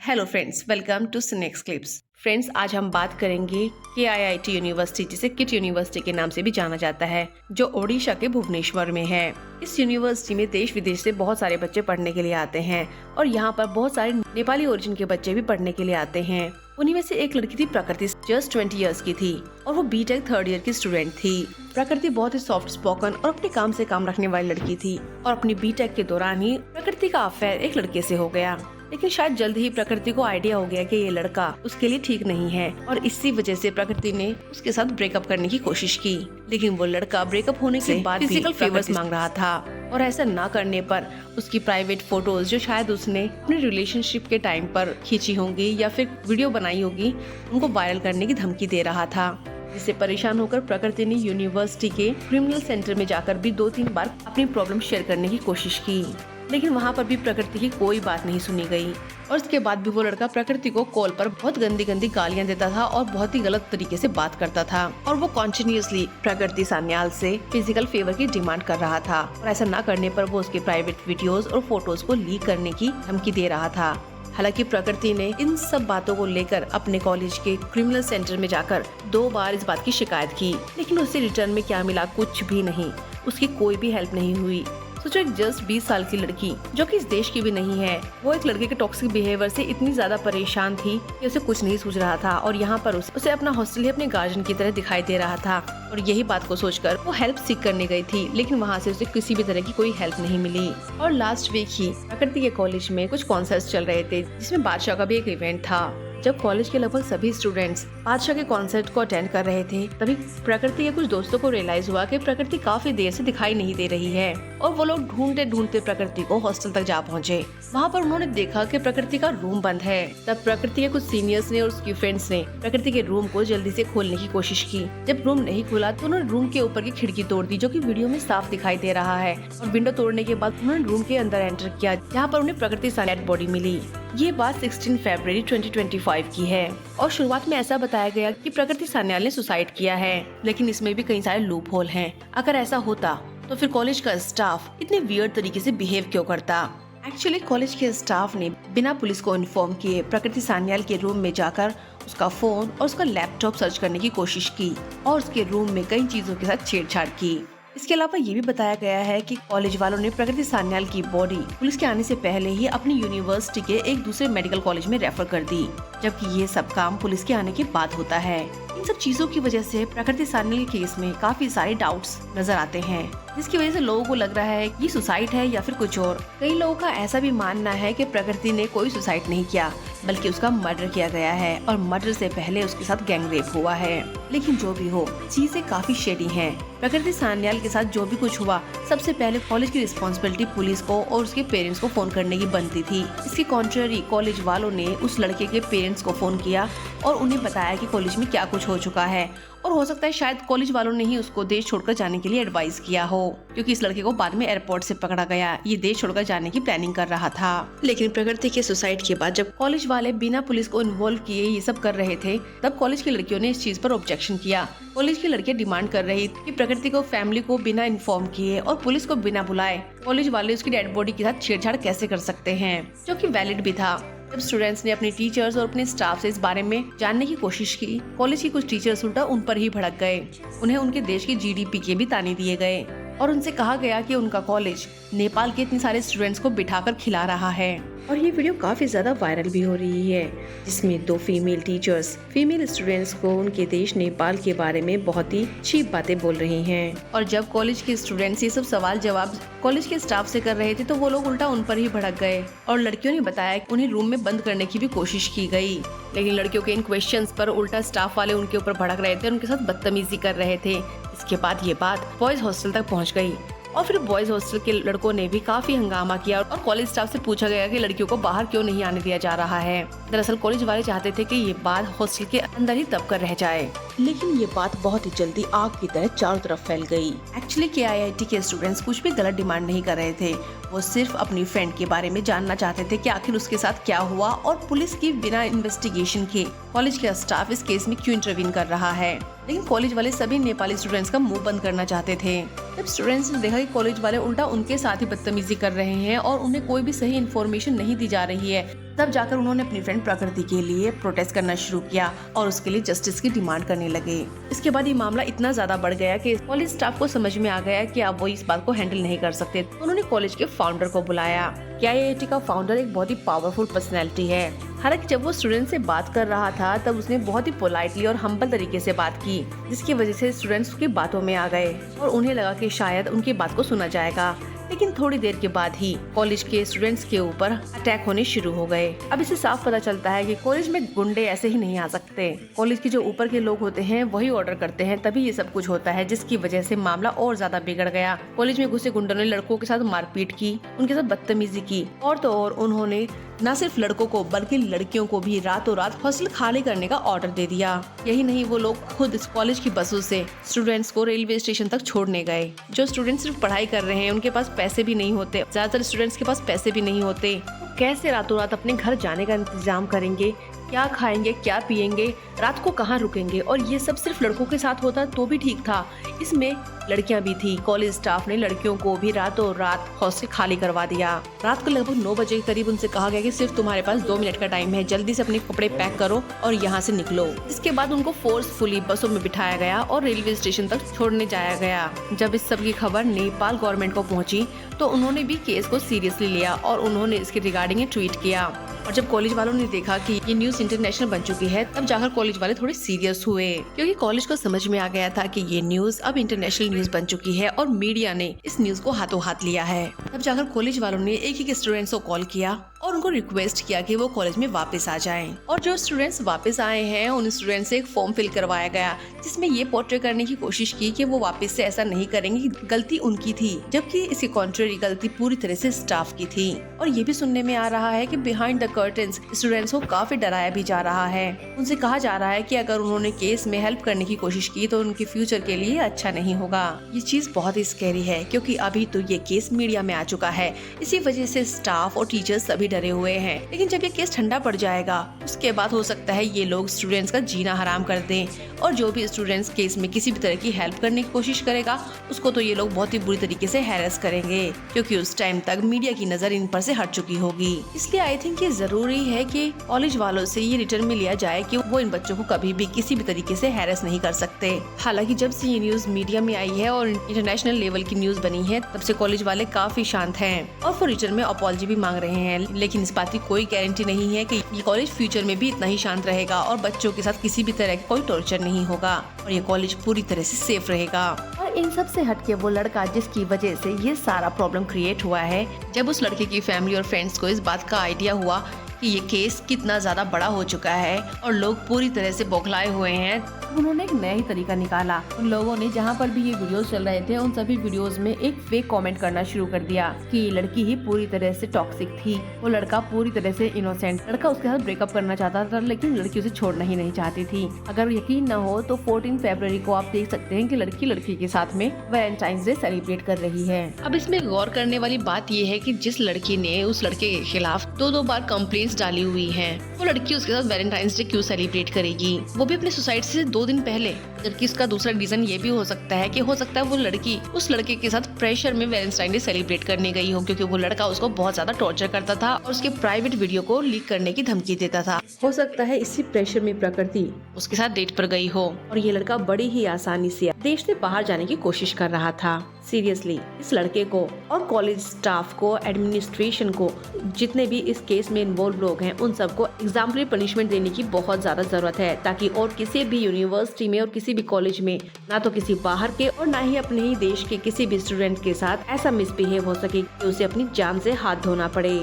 Hello friends, welcome to snacks clips. Friends, आज हम बात करेंगे KIIT यूनिवर्सिटी, जिसे किट यूनिवर्सिटी के नाम से भी जाना जाता है, जो ओडिशा के भुवनेश्वर में है। इस यूनिवर्सिटी में देश विदेश से बहुत सारे बच्चे पढ़ने के लिए आते हैं और यहाँ पर बहुत सारे नेपाली ओरिजिन के बच्चे भी पढ़ने के लिए आते हैं। उन्हीं में से एक लड़की थी प्रकृति, जस्ट 20 इयर्स की थी और वो बीटेक थर्ड ईयर की स्टूडेंट थी। प्रकृति बहुत ही सॉफ्ट स्पोकन और अपने काम से काम रखने वाली लड़की थी और अपनी बीटेक के दौरान ही प्रकृति का अफेयर एक लड़के से हो गया। लेकिन शायद जल्द ही प्रकृति को आइडिया हो गया कि ये लड़का उसके लिए ठीक नहीं है और इसी वजह से प्रकृति ने उसके साथ ब्रेकअप करने की कोशिश की। लेकिन वो लड़का ब्रेकअप होने के बाद फिजिकल फेवर्स मांग रहा था और ऐसा ना करने पर उसकी प्राइवेट फोटोज, जो शायद उसने अपने रिलेशनशिप के टाइम पर खींची होंगी या फिर वीडियो बनाई होगी, उनको वायरल करने की धमकी दे रहा था। जिससे परेशान होकर प्रकृति ने यूनिवर्सिटी के क्रिमिनल सेंटर में जाकर भी 2-3 बार अपनी प्रॉब्लम शेयर करने की कोशिश की, लेकिन वहाँ पर भी प्रकृति की कोई बात नहीं सुनी गई। और इसके बाद भी वो लड़का प्रकृति को कॉल पर बहुत गंदी गंदी गालियाँ देता था और बहुत ही गलत तरीके से बात करता था और वो कॉन्टिन्यूसली प्रकृति सान्याल से फिजिकल फेवर की डिमांड कर रहा था और ऐसा ना करने पर वो उसके प्राइवेट वीडियोस और फोटोज को लीक करने की धमकी दे रहा था। हालांकि प्रकृति ने इन सब बातों को लेकर अपने कॉलेज के क्रिमिनल सेंटर में जाकर 2 बार इस बात की शिकायत की, लेकिन उसे रिटर्न में क्या मिला? कुछ भी नहीं। उसकी कोई भी हेल्प नहीं हुई। सोचो, एक जस्ट 20 साल की लड़की जो कि इस देश की भी नहीं है, वो एक लड़के के टॉक्सिक बिहेवियर से इतनी ज्यादा परेशान थी कि उसे कुछ नहीं सूझ रहा था और यहाँ पर उसे अपना हॉस्टल ही अपने गार्जियन की तरह दिखाई दे रहा था और यही बात को सोचकर वो हेल्प सीख करने गई थी, लेकिन वहाँ से उसे किसी भी तरह की कोई हेल्प नहीं मिली। और लास्ट वीक ही प्रकृति के कॉलेज में कुछ कॉन्सर्ट्स चल रहे थे, जिसमें बादशाह का भी एक इवेंट था। जब कॉलेज के लगभग सभी स्टूडेंट्स बादशाह के कॉन्सर्ट को अटेंड कर रहे थे, तभी प्रकृति के कुछ दोस्तों को रियलाइज हुआ कि प्रकृति काफी देर से दिखाई नहीं दे रही है और वो लोग ढूंढते ढूंढते प्रकृति को हॉस्टल तक जा पहुंचे। वहाँ पर उन्होंने देखा कि प्रकृति का रूम बंद है। तब प्रकृति के कुछ सीनियर्स ने और उसकी फ्रेंड्स ने प्रकृति के रूम को जल्दी से खोलने की कोशिश की। जब रूम नहीं खुला तो उन्होंने रूम के ऊपर की खिड़की तोड़ दी, जो कि वीडियो में साफ दिखाई दे रहा है, और विंडो तोड़ने के बाद उन्होंने रूम के अंदर एंटर किया, जहाँ पर उन्हें प्रकृति की डेड बॉडी मिली। ये बात 16 फरवरी 2025 की है और शुरुआत में ऐसा बताया गया कि प्रकृति सान्याल ने सुसाइड किया है, लेकिन इसमें भी कई सारे लूप होल हैं। अगर ऐसा होता तो फिर कॉलेज का स्टाफ इतने वियर्ड तरीके से बिहेव क्यों करता? एक्चुअली कॉलेज के स्टाफ ने बिना पुलिस को इन्फॉर्म किए प्रकृति सान्याल के रूम में जाकर उसका फोन और उसका लैपटॉप सर्च करने की कोशिश की और उसके रूम में कई चीजों के साथ छेड़छाड़ की। इसके अलावा ये भी बताया गया है कि कॉलेज वालों ने प्रकृति सान्याल की बॉडी पुलिस के आने से पहले ही अपनी यूनिवर्सिटी के एक दूसरे मेडिकल कॉलेज में रेफर कर दी, जबकि ये सब काम पुलिस के आने के बाद होता है। इन सब चीजों की वजह से प्रकृति सान्याल के केस में काफी सारे डाउट्स नजर आते हैं, जिसकी वजह से लोगों को लग रहा है कि ये सुसाइड है या फिर कुछ और। कई लोगों का ऐसा भी मानना है कि प्रकृति ने कोई सुसाइड नहीं किया, बल्कि उसका मर्डर किया गया है और मर्डर से पहले उसके साथ गैंग रेप हुआ है। लेकिन जो भी हो, चीजें काफी शेडी हैं। प्रकृति सान्याल के साथ जो भी कुछ हुआ, सबसे पहले कॉलेज की रिस्पॉन्सिबिलिटी पुलिस को और उसके पेरेंट्स को फोन करने की बनती थी। इसके कॉन्ट्ररी कॉलेज वालों ने उस लड़के के पेरेंट्स को फोन किया और उन्हें बताया कि कॉलेज में क्या कुछ हो चुका है, और हो सकता है शायद कॉलेज वालों ने ही उसको देश छोड़कर जाने के लिए एडवाइस किया हो, क्योंकि इस लड़के को बाद में एयरपोर्ट से पकड़ा गया। ये देश छोड़कर जाने की प्लानिंग कर रहा था। लेकिन प्रकृति के सुसाइड के बाद जब कॉलेज वाले बिना पुलिस को इन्वॉल्व किए ये सब कर रहे थे, तब कॉलेज की लड़कियों ने इस चीज पर ऑब्जेक्शन किया। कॉलेज की लड़कियां डिमांड कर रही कि प्रकृति को फैमिली को बिना इन्फॉर्म किए और पुलिस को बिना बुलाए कॉलेज वाले उसकी डेड बॉडी के साथ छेड़छाड़ कैसे कर सकते हैं, जो कि वैलिड भी था। जब स्टूडेंट्स ने अपने टीचर्स और अपने स्टाफ से इस बारे में जानने की कोशिश की, कॉलेज की कुछ टीचर्स उल्टा उन पर ही भड़क गए। उन्हें उनके देश की GDP के भी ताने दिए गए और उनसे कहा गया कि उनका कॉलेज नेपाल के इतने सारे स्टूडेंट्स को बिठाकर खिला रहा है। और ये वीडियो काफी ज्यादा वायरल भी हो रही है, जिसमें 2 फीमेल टीचर्स फीमेल स्टूडेंट्स को उनके देश नेपाल के बारे में बहुत ही चीप बातें बोल रही हैं। और जब कॉलेज के स्टूडेंट्स ये सब सवाल जवाब कॉलेज के स्टाफ से कर रहे थे, तो वो लोग उल्टा उन पर ही भड़क गए और लड़कियों ने बताया कि उन्हें रूम में बंद करने की भी कोशिश की गई। लेकिन लड़कियों के इन क्वेश्चंस पर उल्टा स्टाफ वाले उनके ऊपर भड़क रहे थे और उनके साथ बदतमीजी कर रहे थे। इसके बाद ये बात बॉयज हॉस्टल तक पहुंच गई और फिर बॉयज हॉस्टल के लड़कों ने भी काफी हंगामा किया और कॉलेज स्टाफ से पूछा गया कि लड़कियों को बाहर क्यों नहीं आने दिया जा रहा है। दरअसल कॉलेज वाले चाहते थे कि ये बात हॉस्टल के अंदर ही दब कर रह जाए, लेकिन ये बात बहुत ही जल्दी आग की तरह चारों तरफ फैल गई। एक्चुअली KIIT के स्टूडेंट्स कुछ भी गलत डिमांड नहीं कर रहे थे, वो सिर्फ अपनी फ्रेंड के बारे में जानना चाहते थे कि आखिर उसके साथ क्या हुआ और पुलिस की बिना इन्वेस्टिगेशन के कॉलेज का स्टाफ इस केस में क्यों इंटरवीन कर रहा है। लेकिन कॉलेज वाले सभी नेपाली स्टूडेंट्स का मुंह बंद करना चाहते थे। जब स्टूडेंट्स ने देखा कि कॉलेज वाले उल्टा उनके साथ ही बदतमीजी कर रहे हैं और उन्हें कोई भी सही इन्फॉर्मेशन नहीं दी जा रही है, तब जाकर उन्होंने अपनी फ्रेंड प्रकृति के लिए प्रोटेस्ट करना शुरू किया और उसके लिए जस्टिस की डिमांड करने लगे। इसके बाद ये मामला इतना ज्यादा बढ़ गया कि कॉलेज स्टाफ को समझ में आ गया कि अब वो इस बात को हैंडल नहीं कर सकते, तो उन्होंने कॉलेज के फाउंडर को बुलाया। KIIT का फाउंडर एक बहुत ही पावरफुल पर्सनैलिटी है। हालांकि जब वो स्टूडेंट से बात कर रहा था तब उसने बहुत ही पोलाइटली और हम्बल तरीके से बात की, जिसकी वजह से स्टूडेंट्स उसकी बातों में आ गए और उन्हें लगा कि शायद उनकी बात को सुना जाएगा। लेकिन थोड़ी देर के बाद ही कॉलेज के स्टूडेंट्स के ऊपर अटैक होने शुरू हो गए। अब इससे साफ पता चलता है कि कॉलेज में गुंडे ऐसे ही नहीं आ सकते। कॉलेज के जो ऊपर के लोग होते हैं वही ऑर्डर करते हैं, तभी ये सब कुछ होता है, जिसकी वजह से मामला और ज्यादा बिगड़ गया। कॉलेज में घुसे गुंडों ने लड़कों के साथ मारपीट की, उनके साथ बदतमीजी की और तो और उन्होंने न सिर्फ लड़कों को बल्कि लड़कियों को भी रातों रात हॉस्टल खाली करने का ऑर्डर दे दिया। यही नहीं, वो लोग खुद इस कॉलेज की बसों से स्टूडेंट्स को रेलवे स्टेशन तक छोड़ने गए। जो स्टूडेंट्स सिर्फ पढ़ाई कर रहे हैं उनके पास पैसे भी नहीं होते, ज्यादातर स्टूडेंट्स के पास पैसे भी नहीं होते, तो कैसे रातों रात अपने घर जाने का इंतजाम करेंगे, क्या खाएंगे, क्या पिएंगे, रात को कहाँ रुकेंगे। और ये सब सिर्फ लड़कों के साथ होता तो भी ठीक था, इसमें लड़कियां भी थी। कॉलेज स्टाफ ने लड़कियों को भी रातों रात हॉस्टल खाली करवा दिया। रात को लगभग 9 बजे के करीब उनसे कहा गया कि सिर्फ तुम्हारे पास 2 मिनट का टाइम है, जल्दी से अपने कपड़े पैक करो और यहाँ से निकलो। इसके बाद उनको फोर्सफुली बसों में बिठाया गया और रेलवे स्टेशन तक छोड़ने जाया गया। जब इस सब की खबर नेपाल गवर्नमेंट को पहुंची तो उन्होंने भी केस को सीरियसली लिया और उन्होंने इसके रिगार्डिंग ट्वीट किया। और जब कॉलेज वालों ने देखा कि ये न्यूज इंटरनेशनल बन चुकी है, तब जाकर कॉलेज वाले थोड़े सीरियस हुए, क्योंकि कॉलेज को समझ में आ गया था कि ये न्यूज अब इंटरनेशनल न्यूज बन चुकी है और मीडिया ने इस न्यूज को हाथों हाथ लिया है। तब जाकर कॉलेज वालों ने एक स्टूडेंट्स को कॉल किया और उनको रिक्वेस्ट किया कि वो कॉलेज में वापस आ जाएं। और जो स्टूडेंट्स वापस आए हैं उन स्टूडेंट्स से एक फॉर्म फिल करवाया गया, जिसमें ये पोर्ट्रे करने की कोशिश की कि वो वापस से ऐसा नहीं करेंगे, गलती उनकी थी, जबकि इसके कॉन्ट्रेरी गलती पूरी तरह से स्टाफ की थी। और ये भी सुनने में आ रहा है कि बिहाइंड द कर्टन्स स्टूडेंट्स को काफी डराया भी जा रहा है। उनसे कहा जा रहा है कि अगर उन्होंने केस में हेल्प करने की कोशिश की तो उनके फ्यूचर के लिए अच्छा नहीं होगा। ये चीज बहुत ही स्कैरी है, क्योंकि अभी तो ये केस मीडिया में आ चुका है, इसी वजह से स्टाफ और टीचर्स सभी डरे हुए हैं। लेकिन जब ये केस ठंडा पड़ जाएगा उसके बाद हो सकता है ये लोग स्टूडेंट्स का जीना हराम कर दें, और जो भी स्टूडेंट्स केस में किसी भी तरह की हेल्प करने की कोशिश करेगा उसको तो ये लोग बहुत ही बुरी तरीके से हैरेस करेंगे, क्योंकि उस टाइम तक मीडिया की नजर इन पर से हट चुकी होगी। इसलिए आई थिंक ये जरूरी है कि कॉलेज वालों से ये रिटर्न में लिया जाए कि वो इन बच्चों को कभी भी किसी भी तरीके से हैरेस नहीं कर सकते। हालांकि जब से ये न्यूज मीडिया में आई है और इंटरनेशनल लेवल की न्यूज बनी है, तब से कॉलेज वाले काफी शांत हैं और वो रिटर्न में अपॉलजी भी मांग रहे हैं। लेकिन इस बात की कोई गारंटी नहीं है कि ये कॉलेज फ्यूचर में भी इतना ही शांत रहेगा और बच्चों के साथ किसी भी तरह का कोई टॉर्चर नहीं होगा और ये कॉलेज पूरी तरह से सेफ रहेगा। और इन सब से हटके वो लड़का जिसकी वजह से ये सारा प्रॉब्लम क्रिएट हुआ है, जब उस लड़के की फैमिली और फ्रेंड्स को इस बात का आइडिया हुआ कि ये केस कितना ज्यादा बड़ा हो चुका है और लोग पूरी तरह से बौखलाए हुए हैं, उन्होंने एक नया ही तरीका निकाला। उन लोगों ने जहाँ पर भी ये वीडियोस चल रहे थे उन सभी वीडियोस में एक फेक कमेंट करना शुरू कर दिया कि ये लड़की ही पूरी तरह से टॉक्सिक थी, वो लड़का पूरी तरह से इनोसेंट, लड़का उसके साथ ब्रेकअप करना चाहता था लेकिन लड़की उसे छोड़ना ही नहीं चाहती थी। अगर यकीन न हो तो 14 फरवरी को आप देख सकते हैं कि लड़की के साथ में वैलेंटाइंस डे सेलिब्रेट कर रही है। अब इसमें गौर करने वाली बात ये है कि जिस लड़की ने उस लड़के के खिलाफ 2 बार कंप्लेंट्स डाली हुई है, वो लड़की उसके साथ वैलेंटाइंस डे क्यों सेलिब्रेट करेगी, वो भी अपने सुसाइड से 2 दिन पहले। जबकि इसका दूसरा रीजन ये भी हो सकता है कि हो सकता है वो लड़की उस लड़के के साथ प्रेशर में वैलेंटाइन डे सेलिब्रेट करने गई हो, क्योंकि वो लड़का उसको बहुत ज्यादा टॉर्चर करता था और उसके प्राइवेट वीडियो को लीक करने की धमकी देता था। हो सकता है इसी प्रेशर में प्रकृति उसके साथ डेट पर गई हो और ये लड़का बड़ी ही आसानी से देश से बाहर जाने की कोशिश कर रहा था। सीरियसली इस लड़के को और कॉलेज स्टाफ को, एडमिनिस्ट्रेशन को, जितने भी इस केस में इन्वॉल्व लोग हैं उन सबको एग्जाम्पलरी पनिशमेंट देने की बहुत ज्यादा जरूरत है, ताकि और किसी भी यूनिवर्सिटी में और किसी भी कॉलेज में ना तो किसी बाहर के और ना ही अपने ही देश के किसी भी स्टूडेंट के साथ ऐसा मिसबिहेव हो सके कि उसे अपनी जान से हाथ धोना पड़े।